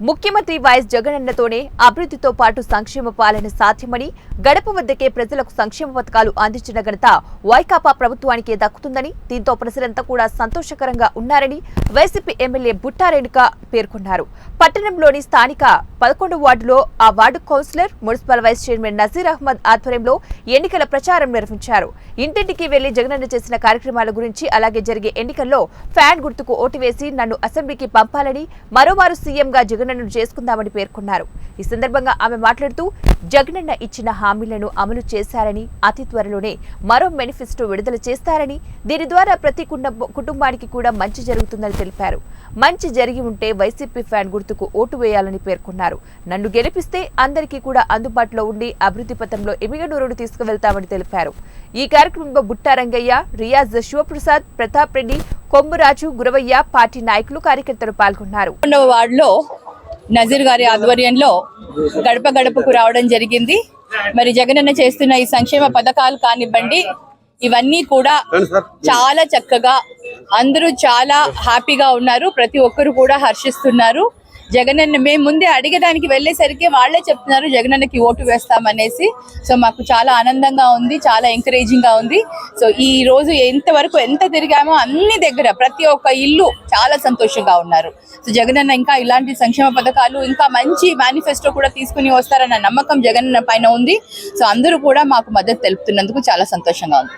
ముఖ్యమంత్రి వైఎస్ జగనన్నతోనే అభివృద్ధితో పాటు సంక్షేమ పాలన సాధ్యమని, గడప వద్దకే ప్రజలకు సంక్షేమ పథకాలు అందించిన ఘనత వైకాపా ప్రభుత్వానికే దక్కుతుందని, దీంతో ప్రజలంతా కూడా సంతోషకరంగా ఉన్నారని వైసీపీ ఎమ్మెల్యే బుట్టా రేణుక పేర్కొన్నారు. పట్టణంలోని స్థానిక 11వ వార్డులో ఆ ward councillor, municipal vice chairman Nazir Ahmed ఆధ్వర్యంలో ఎన్నికల ప్రచారం నిర్వహించారు. ఇంటింటికి వెళ్లి జగనన్న చేసిన కార్యక్రమాల గురించి, అలాగే జరిగే ఎన్నికల్లో ఫ్యాన్ గుర్తుకు ఓటు వేసి నన్ను అసెంబ్లీకి పంపాలని, మరోమారు సీఎంగా జగనన్నను చేసుకుందామని పేర్కొన్నారు. ఈ సందర్భంగా ఆమె మాట్లాడుతూ జగనన్న ఇచ్చిన హామీలను అమలు చేశారని, అతి త్వరలోనే మరో మేనిఫెస్టో విడుదల చేస్తారని, దీని ద్వారా ప్రతి కుటుంబానికి కూడా మంచి జరుగుతుందని తెలిపారు. మంచి జరిగి ఉంటే వైసీపీ ఫ్యాన్ గుర్తుకు ఓటు వేయాలని పేర్కొన్నారు. నన్ను గెలిపిస్తే అందరికీ కూడా అందుబాటులో ఉండి అభివృద్ధి పథంలో ఎమిగనూరును తీసుకువెళ్తామని తెలిపారు. ఈ కార్యక్రమంలో బుట్టా రంగయ్య, రియాజ్, శివప్రసాద్, ప్రతాప్ రెడ్డి, కొమ్మురాజు, గురవయ్య, పార్టీ నాయకులు, కార్యకర్తలు పాల్గొన్నారు. వార్డులో నజీర్ గారి ఆధ్వర్యంలో గడప గడపకు రావడం జరిగింది. మరి జగనన్న చేస్తున్న ఈ సంక్షేమ పథకాలు కానివ్వండి, ఇవన్నీ కూడా చాలా చక్కగా అందరూ చాలా హ్యాపీగా ఉన్నారు. ప్రతి ఒక్కరు కూడా హర్షిస్తున్నారు. జగనన్న మేము ముందే అడిగడానికి వెళ్ళేసరికి వాళ్లే చెప్తున్నారు జగనన్నకి ఓటు వేస్తామనేసి. సో మాకు చాలా ఆనందంగా ఉంది, చాలా ఎంకరేజింగ్ గా ఉంది. సో ఈ రోజు ఎంత తిరిగామో అన్ని దగ్గర ప్రతి ఒక్క ఇల్లు చాలా సంతోషంగా ఉన్నారు. సో జగనన్న ఇంకా ఇలాంటి సంక్షేమ పథకాలు, ఇంకా మంచి మేనిఫెస్టో కూడా తీసుకుని వస్తారన్న నమ్మకం జగనన్న పైన ఉంది. సో అందరూ కూడా మాకు మద్దతు తెలుపుతున్నందుకు చాలా సంతోషంగా ఉంది.